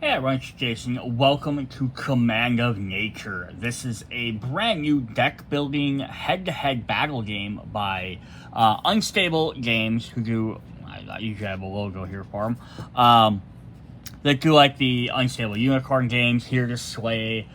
Hey everyone, it's Jason. Welcome to Command of Nature. This is a brand new deck building head-to-head battle game by Unstable Games, who do, I usually have a logo here for them, that do like the Unstable Unicorn games, Here to Slay,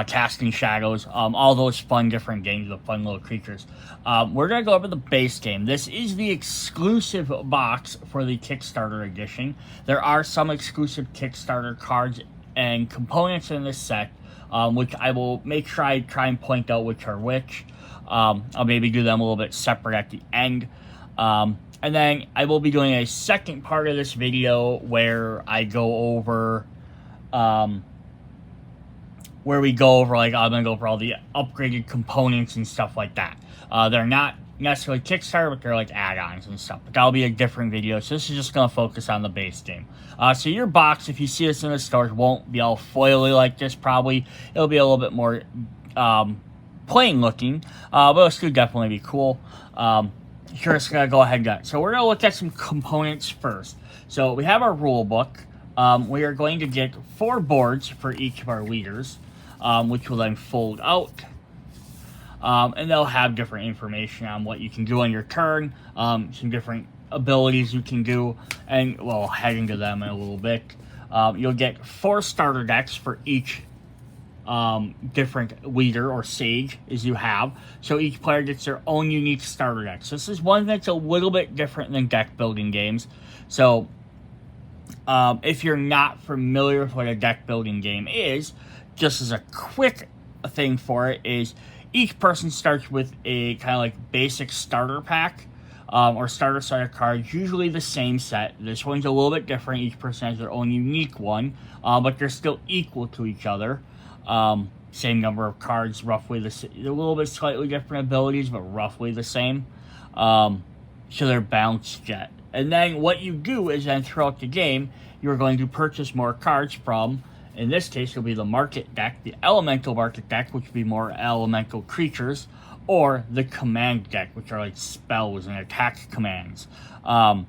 Casting Shadows, all those fun different games with fun little creatures. We're going to go over the base game. This is the exclusive box for the Kickstarter edition. There are some exclusive Kickstarter cards and components in this set, which I will make sure I try and point out which are which. I'll maybe do them a little bit separate at the end. And then I will be doing a second part of this video where I go over, like, I'm going to go over all the upgraded components and stuff like that. They're not necessarily Kickstarter, but they're like add-ons and stuff. But that'll be a different video, so this is just going to focus on the base game. So your box, if you see this in the stores, won't be all foily like this probably. It'll be a little bit more plain looking, but it'll still definitely be cool. Here, just going to go ahead and get it. So we're going to look at some components first. So we have our rule book. We are going to get 4 boards for each of our leaders, which will then fold out. And they'll have different information on what you can do on your turn, some different abilities you can do, and we'll head into them in a little bit. You'll get 4 starter decks for each different leader or sage as you have. So each player gets their own unique starter deck. So this is one that's a little bit different than deck building games. So if you're not familiar with what a deck building game is, just as a quick thing for it is each person starts with a kind of like basic starter pack or starter set of cards, usually the same set. This one's a little bit different. Each person has their own unique one, but they're still equal to each other. Same number of cards, roughly the same. A little bit slightly different abilities, but roughly the same. So they're balanced yet. And then what you do is then throughout the game, you're going to purchase more cards from, in this case, it'll be the market deck, the elemental market deck, which would be more elemental creatures, or the command deck, which are like spells and attack commands. And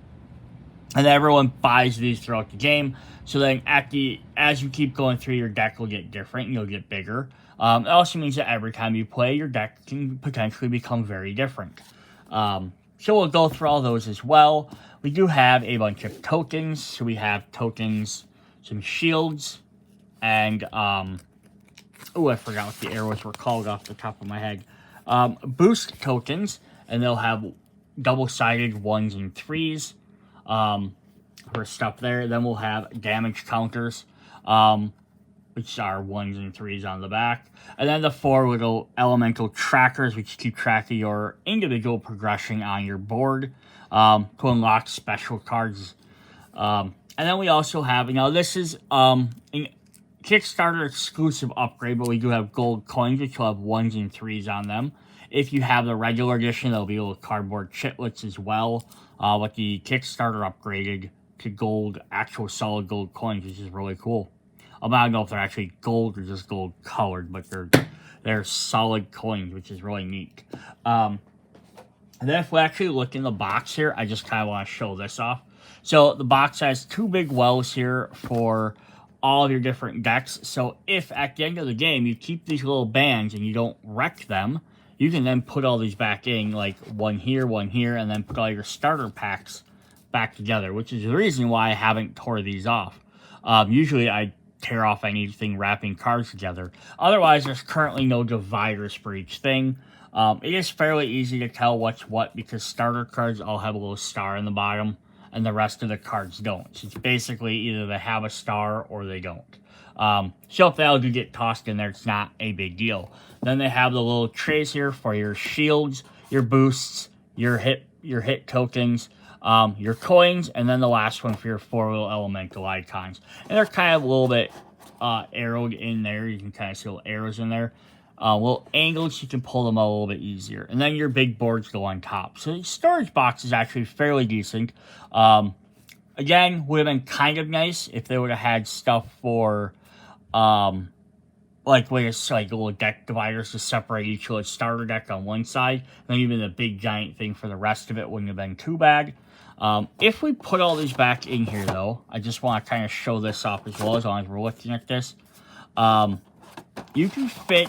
everyone buys these throughout the game. So then as you keep going through, your deck will get different and you'll get bigger. It also means that every time you play, your deck can potentially become very different. So we'll go through all those as well. We do have a bunch of tokens. So we have tokens, some shields, and, I forgot what the arrows were called off the top of my head. Boost tokens, and they'll have double-sided 1s and 3s. For stuff there. Then we'll have damage counters, which are 1s and 3s on the back. And then the 4 little elemental trackers, which keep track of your individual progression on your board to unlock special cards. And then we also have, this is an Kickstarter exclusive upgrade, but we do have gold coins, which will have 1s and 3s on them. If you have the regular edition, there'll be little cardboard chitlets as well. But the Kickstarter upgraded to gold, actual solid gold coins, which is really cool. I don't know if they're actually gold or just gold colored, but they're solid coins, which is really neat. And then if we actually look in the box here, I just kind of want to show this off. So the box has 2 big wells here for all of your different decks. So if at the end of the game you keep these little bands and you don't wreck them, you can then put all these back in, like one here, and then put all your starter packs back together, which is the reason why I haven't tore these off. Usually I tear off anything wrapping cards together. Otherwise, there's currently no dividers for each thing. It is fairly easy to tell what's what because starter cards all have a little star in the bottom and the rest of the cards don't. So it's basically either they have a star or they don't. So if they do get tossed in there, it's not a big deal. Then they have the little trays here for your shields, your boosts, your hit tokens, your coins, and then the last one for your 4 little elemental icons. And they're kind of a little bit arrowed in there. You can kind of see little arrows in there. Little angles, you can pull them out a little bit easier. And then your big boards go on top. So the storage box is actually fairly decent. Again, would have been kind of nice if they would have had stuff for, like little deck dividers to separate each little starter deck on one side. And then even the big giant thing for the rest of it wouldn't have been too bad. If we put all these back in here, though, I just want to kind of show this off as well as long as we're looking at this. You can fit,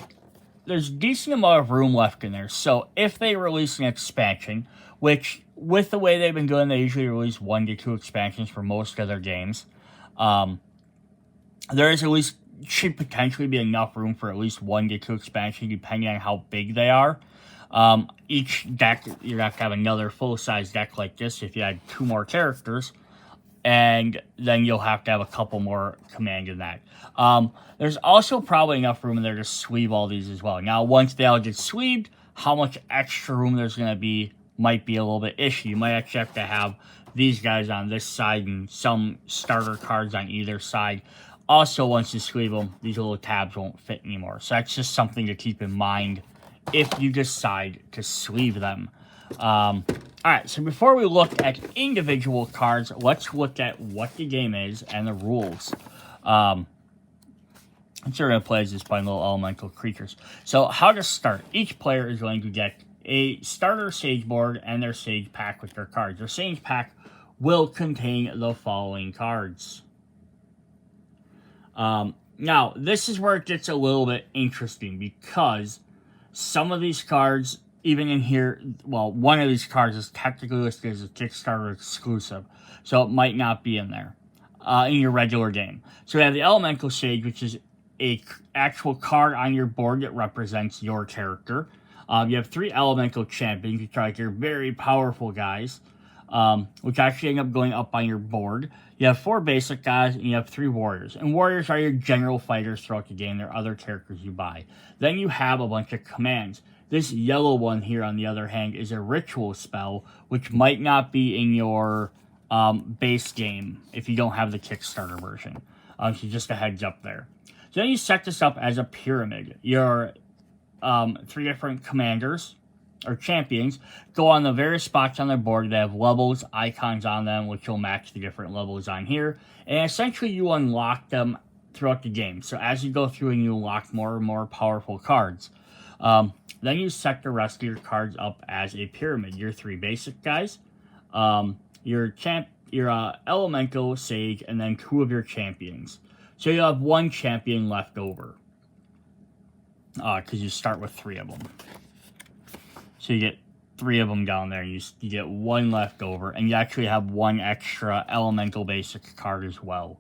there's a decent amount of room left in there. So if they release an expansion, which with the way they've been doing, they usually release 1 to 2 expansions for most of their games. There is at least, should potentially be enough room for at least 1 to 2 expansions, depending on how big they are. Each deck, you're going to have to have another full-size deck like this if you had 2 more characters, and then you'll have to have a couple more command in that. There's also probably enough room in there to sleeve all these as well. Now, once they all get sleeved, how much extra room there's going to be might be a little bit issue. You might actually have to have these guys on this side and some starter cards on either side. Also, once you sleeve them, these little tabs won't fit anymore. So that's just something to keep in mind if you decide to sleeve them. Alright, so before we look at individual cards, let's look at what the game is and the rules. I'm sure going to play as this by little elemental creatures. So, how to start. Each player is going to get a starter Sage board and their Sage pack with their cards. Their Sage pack will contain the following cards. Now, this is where it gets a little bit interesting because some of these cards, even in here, well, one of these cards is technically listed as a Kickstarter exclusive, so it might not be in there in your regular game. So we have the Elemental Sage, which is a actual card on your board that represents your character. You have 3 Elemental Champions, which are like your very powerful guys, which actually end up going up on your board. You have 4 basic guys, and you have 3 warriors. And warriors are your general fighters throughout the game. They're other characters you buy. Then you have a bunch of commands. This yellow one here, on the other hand, is a ritual spell, which might not be in your base game if you don't have the Kickstarter version. So just a heads up there. So then you set this up as a pyramid. Your 3 different commanders or champions go on the various spots on their board that have levels, icons on them, which will match the different levels on here. And essentially you unlock them throughout the game. So as you go through and you unlock more and more powerful cards, then you set the rest of your cards up as a pyramid. Your 3 basic guys, your elemental sage, and then 2 of your champions. So you have 1 champion left over. Because you start with 3 of them. So you get 3 of them down there. You get 1 left over. And you actually have 1 extra elemental basic card as well.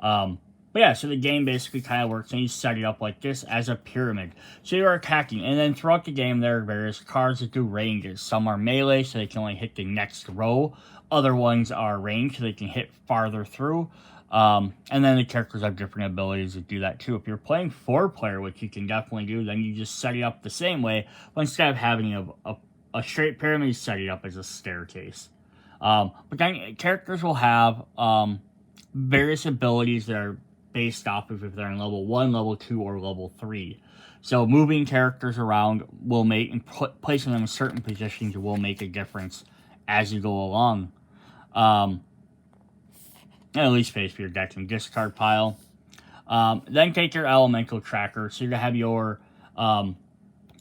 But yeah, so the game basically kind of works. And you set it up like this as a pyramid. So you're attacking. And then throughout the game, there are various cards that do ranges. Some are melee, so they can only hit the next row. Other ones are range, so they can hit farther through. And then the characters have different abilities to do that too. If you're playing 4-player, which you can definitely do, then you just set it up the same way. But instead of having a straight pyramid, you set it up as a staircase. But then characters will have various abilities that are based off of if they're in level 1, level 2, or level 3. So moving characters around will make, and placing them in certain positions will make a difference as you go along. And at least space for your deck and discard pile. Then take your elemental tracker. So you're going to have your 2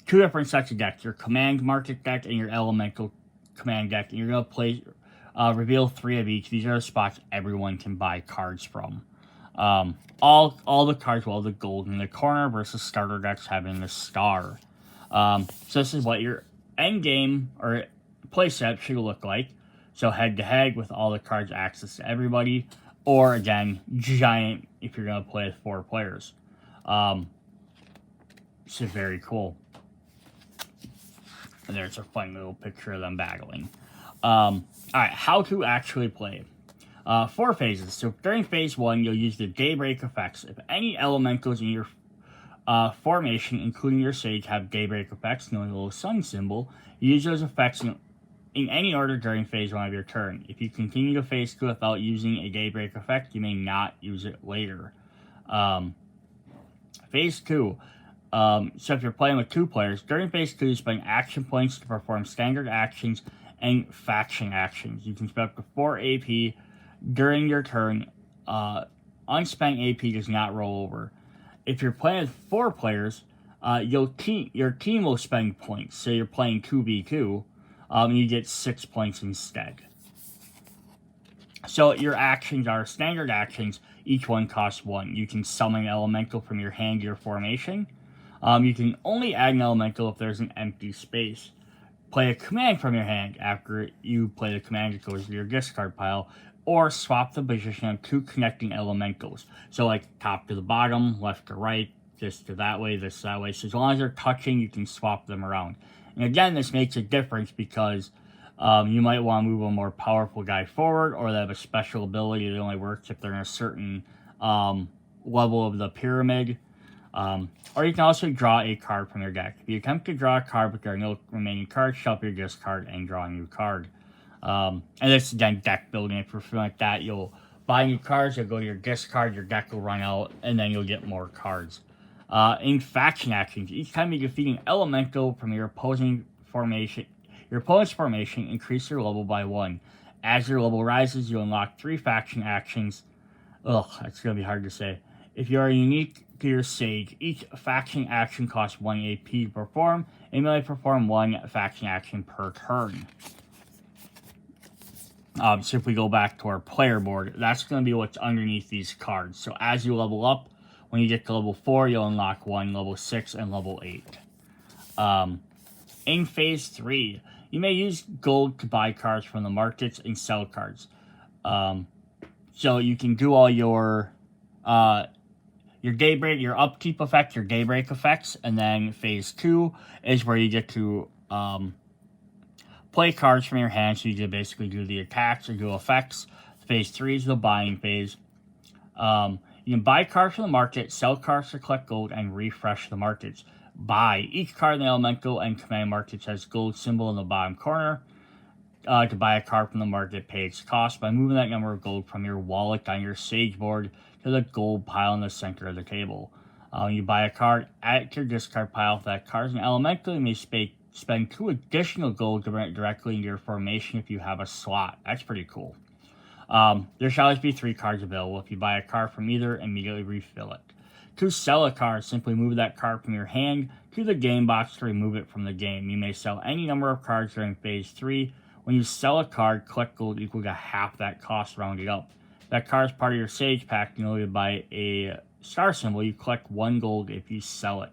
different sets of decks. Your command market deck and your elemental command deck. And you're going to play, reveal 3 of each. These are the spots everyone can buy cards from. All the cards will have the gold in the corner versus starter decks having the star. So this is what your end game or playset should look like. So head-to-head with all the cards access to everybody. Or, again, giant if you're going to play with 4 players. So very cool. And there's a fun little picture of them battling. Alright, how to actually play. 4 phases. So during phase 1, you'll use the Daybreak effects. If any elementals in your formation, including your Sage, have Daybreak effects, knowing the little sun symbol, you use those effects in any order during phase 1 of your turn. If you continue to phase 2 without using a Daybreak effect, you may not use it later. Phase 2. So if you're playing with 2 players, during phase 2, you spend action points to perform standard actions and faction actions. You can spend up to 4 AP during your turn. Unspent AP does not roll over. If you're playing with 4 players, your team will spend points. So you're playing 2v2. You get 6 points instead. So your actions are standard actions. Each one costs 1. You can summon an elemental from your hand to your formation. You can only add an elemental if there's an empty space. Play a command from your hand. After you play the command, it goes to your discard pile. Or swap the position of 2 connecting elementals. So like top to the bottom, left to right, this to that way, this that way. So as long as they're touching, you can swap them around. And again, this makes a difference because you might want to move a more powerful guy forward, or they have a special ability that only works if they're in a certain level of the pyramid. Or you can also draw a card from your deck. If you attempt to draw a card but there are no remaining cards, shuffle your discard and draw a new card. And this is again deck building. If you're feeling like that, you'll buy new cards, you'll go to your discard, your deck will run out, and then you'll get more cards. In faction actions, each time you defeat an elemental from your opponent's formation, increase your level by 1. As your level rises, you unlock 3 faction actions. Ugh, that's going to be hard to say. If you are unique to your sage, each faction action costs 1 AP to perform, and you may perform 1 faction action per turn. So if we go back to our player board, that's going to be what's underneath these cards. So as you level up, when you get to level 4, you'll unlock 1, level 6, and level 8. In Phase 3, you may use gold to buy cards from the markets and sell cards. So you can do all your daybreak, your upkeep effect, your daybreak effects, and then Phase 2 is where you get to play cards from your hand, so you can basically do the attacks or do effects. Phase 3 is the buying phase. You can buy cards from the market, sell cards to collect gold, and refresh the markets. Buy. Each card in the elemental and command markets has gold symbol in the bottom corner. To buy a card from the market, pay its cost by moving that number of gold from your wallet on your sage board to the gold pile in the center of the table. You buy a card, add it to your discard pile. If that card is an elemental, you may spend 2 additional gold to bring it directly into your formation if you have a slot. That's pretty cool. There shall always be 3 cards available. If you buy a card from either, immediately refill it. To sell a card, simply move that card from your hand to the game box to remove it from the game. You may sell any number of cards during Phase 3. When you sell a card, collect gold equal to half that cost rounded up. If that card is part of your Sage pack, you know you buy a star symbol, you collect 1 gold if you sell it.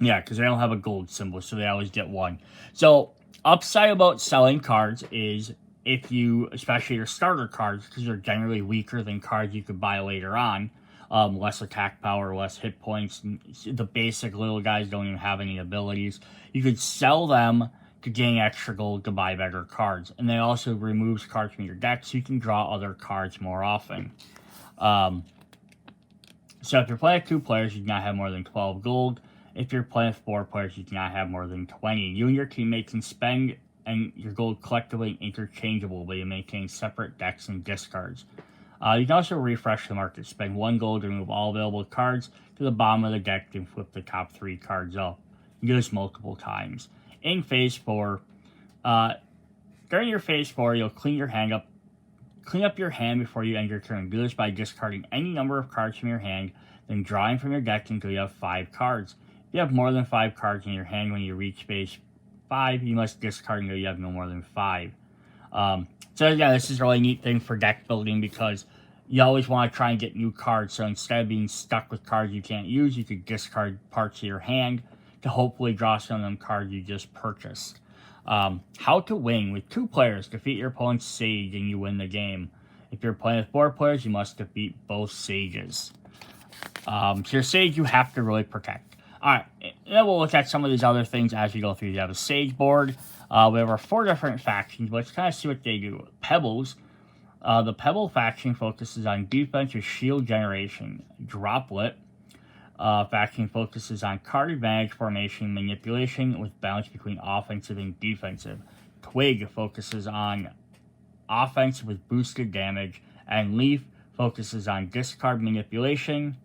Yeah, because they don't have a gold symbol, so they always get 1. So, upside about selling cards is if you, especially your starter cards, because they're generally weaker than cards you could buy later on, less attack power, less hit points, the basic little guys don't even have any abilities. You could sell them to gain extra gold to buy better cards. And they also removes cards from your deck so you can draw other cards more often. So if you're playing with 2 players, you cannot have more than 12 gold. If you're playing with 4 players, you cannot have more than 20. You and your teammate can spend and your gold collectively interchangeable, but you maintain separate decks and discards. You can also refresh the market. Spend 1 gold to remove all available cards to the bottom of the deck and flip the top 3 cards up. You do this multiple times. In Phase 4, during your Phase 4, you'll clean up your hand before you end your turn. Do this by discarding any number of cards from your hand, then drawing from your deck until you have 5 cards. If you have more than 5 cards in your hand when you reach Phase 5, you must discard until you have no more than 5. So yeah, this is a really neat thing for deck building because you always want to try and get new cards. So instead of being stuck with cards you can't use, you could discard parts of your hand to hopefully draw some of them cards you just purchased. How to win. With 2 players, defeat your opponent's sage and you win the game. If you're playing with 4 players, you must defeat both sages. So your sage you have to really protect. Alright, then we'll look at some of these other things as we go through. You have a sage board. We have our 4 different factions. Let's kind of see what they do. Pebbles. The Pebble faction focuses on defense with shield generation. Droplet faction focuses on card advantage formation manipulation with balance between offensive and defensive. Twig focuses on offense with boosted damage. And Leaf focuses on discard manipulation,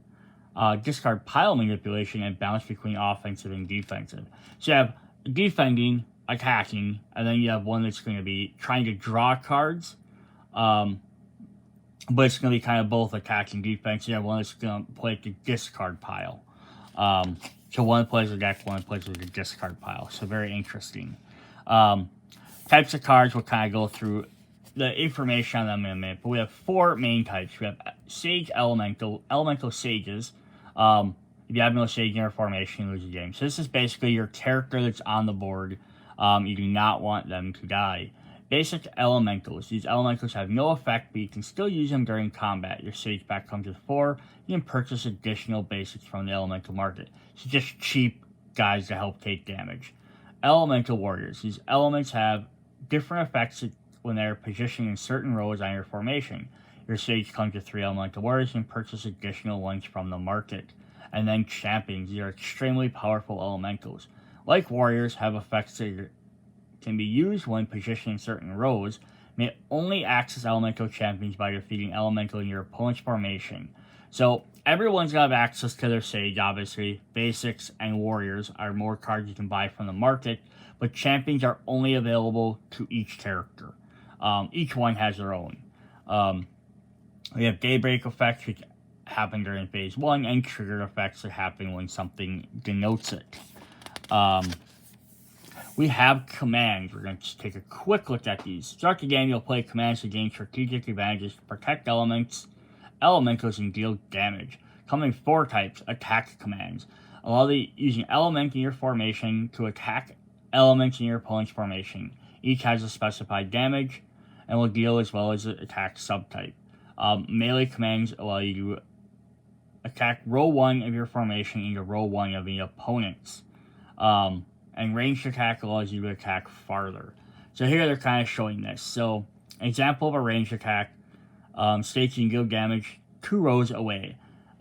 discard pile manipulation, and balance between offensive and defensive. So you have defending, attacking, and then you have one that's going to be trying to draw cards, but it's going to be kind of both attacking defense. You have one that's going to play the discard pile. So one plays a deck, one plays with a discard pile. So very interesting. types of cards, we'll kind of go through the information on them in a minute. But we have 4 main types. We have Sage Elemental Sages. If you have no Sage in your formation, you lose the game. So this is basically your character that's on the board. You do not want them to die. Basic Elementals. These Elementals have no effect, but you can still use them during combat. Your Sage pack comes with 4. You can purchase additional basics from the Elemental market. So just cheap guys to help take damage. Elemental Warriors. These elements have different effects when they're positioned in certain rows on your formation. Your Sage comes with 3 Elemental Warriors and purchase additional ones from the market. And then Champions. These are extremely powerful Elementals. Like Warriors, have effects that can be used when positioned in certain rows. May only access Elemental Champions by defeating Elemental in your opponent's formation. So everyone's gonna have access to their Sage, obviously. Basics and Warriors are more cards you can buy from the market, but Champions are only available to each character. Each one has their own. We have Daybreak effects, which happen during phase 1, and triggered effects that happen when something denotes it. We have commands. We're going to take a quick look at these. Start the game, you'll play commands to gain strategic advantages to protect elementals, and deal damage. Come in 4 types. Attack commands. Allow using element in your formation to attack elements in your opponent's formation. Each has a specified damage and will deal as well as the attack subtype. Melee commands allow you to attack row 1 of your formation into row 1 of the opponent's. And ranged attack allows you to attack farther. So here they're kind of showing this. So, an example of a ranged attack states you can deal damage 2 rows away.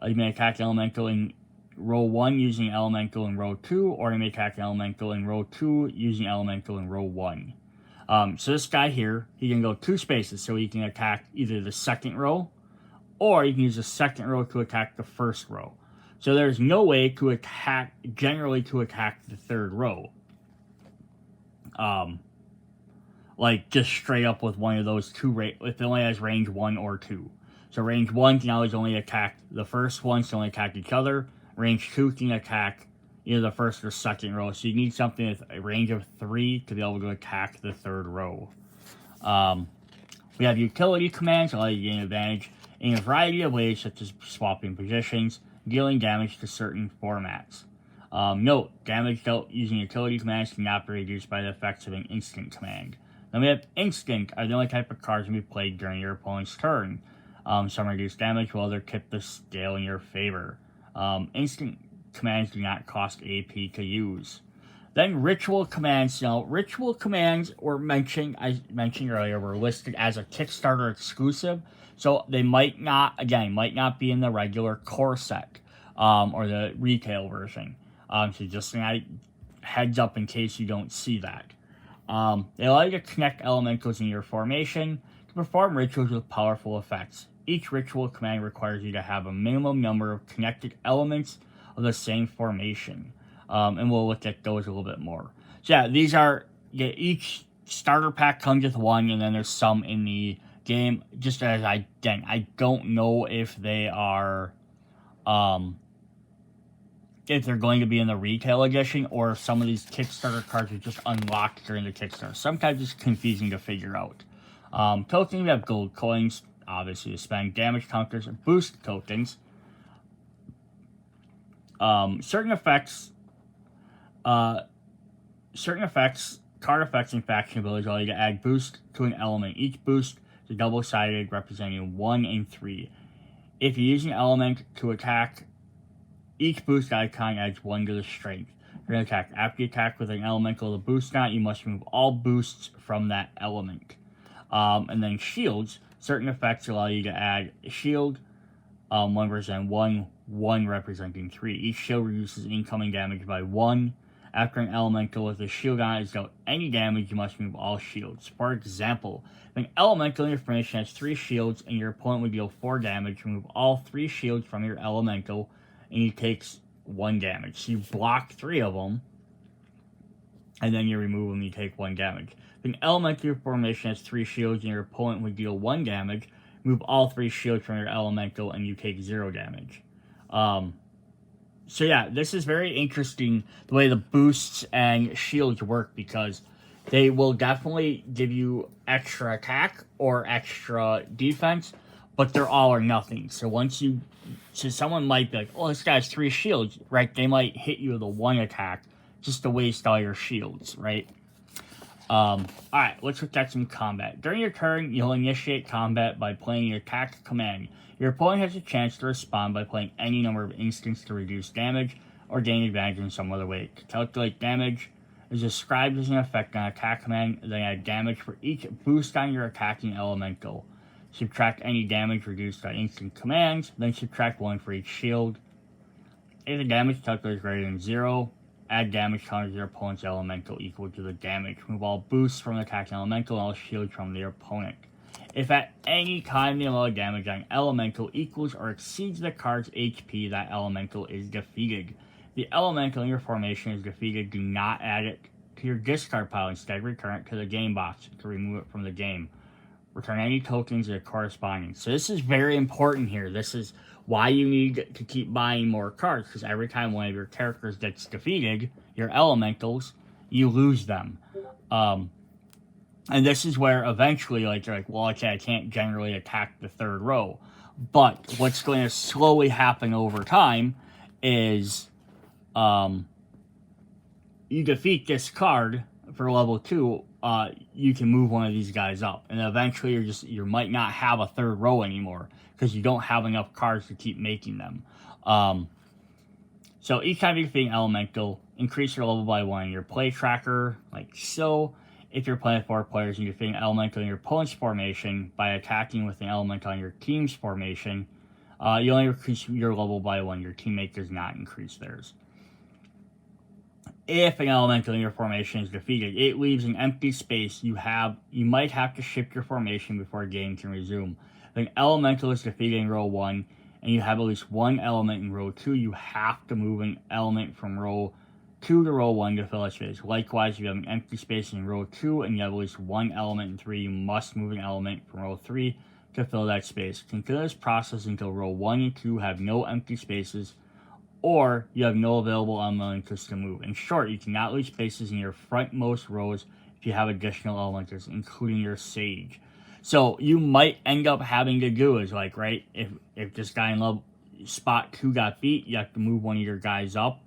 You may attack elemental in row 1 using elemental in row 2, or you may attack elemental in row 2 using elemental in row 1. So this guy here, he can go 2 spaces, so he can attack either the second row, or you can use the second row to attack the first row. So there's no way to attack, generally to attack the third row. Like just straight up with one of those 2, if it only has range 1 or 2. So range 1 can always only attack the first one, so only attack each other. Range 2 can attack either the first or second row. So you need something with a range of 3 to be able to attack the third row. We have utility commands, allow you to gain advantage in a variety of ways, such as swapping positions, dealing damage to certain formats. Note, damage dealt using utility commands cannot be reduced by the effects of an instant command. Then we have instant, are the only type of cards to be played during your opponent's turn. Some reduce damage while others tip the scale in your favor. Instant commands do not cost AP to use. Then ritual commands. Now, ritual commands I mentioned earlier, were listed as a Kickstarter exclusive. So they might not be in the regular core set, or the retail version. So just a heads up in case you don't see that. They allow you to connect elementals in your formation to perform rituals with powerful effects. Each ritual command requires you to have a minimum number of connected elements of the same formation. And we'll look at those a little bit more. So yeah, each starter pack comes with 1, and then there's some in the game. Just as I don't know if they are, if they're going to be in the retail edition, or if some of these Kickstarter cards are just unlocked during the Kickstarter. Sometimes it's confusing to figure out. Tokens, we have gold coins, obviously to spend, damage counters, boost tokens. Certain effects, card effects, and faction abilities allow you to add boost to an element. Each boost is double-sided, representing 1 and 3. If you use an element to attack, each boost icon adds 1 to the strength. You're going to attack. After you attack with an elemental with a boost on it, you must remove all boosts from that element. And then shields. Certain effects allow you to add a shield. 1 representing 1, 1 representing 3. Each shield reduces incoming damage by 1. After an elemental with a shield on it is dealt any damage, you must remove all shields. For example, if an elemental in your formation has 3 shields and your opponent would deal 4 damage, remove all 3 shields from your elemental and he takes 1 damage. So you block 3 of them, and then you remove them and you take 1 damage. If an elemental in your formation has 3 shields and your opponent would deal 1 damage, remove all 3 shields from your elemental and you take 0 damage. So yeah, this is very interesting the way the boosts and shields work, because They will definitely give you extra attack or extra defense, but they're all or nothing. So someone might be like, oh, this guy has 3 shields, right? They might hit you with a 1 attack just to waste all your shields, right? Alright, let's look at some combat. During your turn, you'll initiate combat by playing your attack command. Your opponent has a chance to respond by playing any number of instants to reduce damage or gain advantage in some other way. To calculate damage is described as an effect on attack command, then add damage for each boost on your attacking elemental. Subtract any damage reduced by instant commands, then subtract 1 for each shield. If the damage calculator is greater than 0, add damage counter to your opponent's elemental equal to the damage. Remove all boosts from the attacking elemental and all shields from their opponent. If at any time the amount of damage on elemental equals or exceeds the card's HP, that elemental is defeated. The elemental in your formation is defeated. Do not add it to your discard pile. Instead, return it to the game box to remove it from the game. Return any tokens that are corresponding. So this is very important here. This is why you need to keep buying more cards, because every time one of your characters gets defeated, your elementals, you lose them. And this is where eventually, like, you're like, well, okay, I can't generally attack the 3rd row. But what's going to slowly happen over time is you defeat this card for level 2, you can move one of these guys up, and eventually you might not have a 3rd row anymore because you don't have enough cards to keep making them. So each time you defeat an elemental, increase your level by 1 in your play tracker, like so. If you're playing with 4 players and you defeat an elemental in your opponent's formation by attacking with an elemental on your team's formation, you only increase your level by 1. Your teammate does not increase theirs. If an elemental in your formation is defeated, it leaves an empty space. You might have to shift your formation before a game can resume. If an elemental is defeated in row 1, and you have at least 1 element in row 2, you have to move an element from row 2 to row 1 to fill that space. Likewise, if you have an empty space in row 2, and you have at least 1 element in 3, you must move an element from row 3 to fill that space. Continue this process until row 1 and 2 have no empty spaces, or you have no available elementals to move. In short, you cannot leave spaces in your frontmost rows if you have additional elementals, including your sage. So you might end up having to do is, like, right, if this guy in spot 2 got beat, you have to move one of your guys up.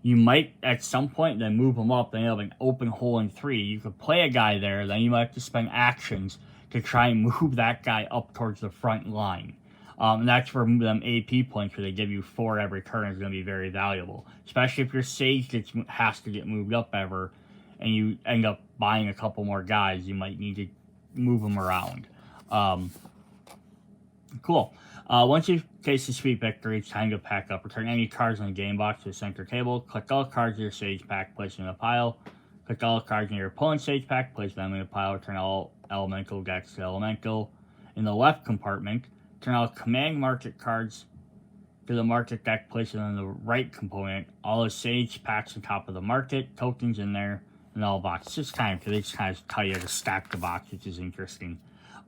You might, at some point, then move them up, then you have an open hole in 3. You could play a guy there, then you might have to spend actions to try and move that guy up towards the front line. And that's where them AP points, where they give you 4 every turn, is going to be very valuable. Especially if your Sage has to get moved up ever, and you end up buying a couple more guys, you might need to move them around. Cool. Once you've tasted sweet victory, it's time to pack up. Return any cards in the game box to the center table. Collect all cards in your Sage pack, place them in a pile. Collect all cards in your opponent's Sage pack, place them in a pile. Return all elemental decks to elemental. In the left compartment, turn all command market cards to the market deck, place them in the right component. All the Sage packs on top of the market, tokens in there, and all boxes. Just kind of, they just kind of tell you to stack the box, which is interesting.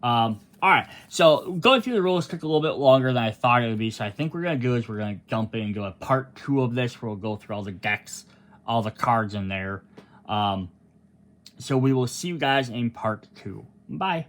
Alright, so going through the rules took a little bit longer than I thought it would be, so I think what we're going to do is we're going to jump in and do a part 2 of this, where we'll go through all the decks, all the cards in there. So we will see you guys in part 2. Bye.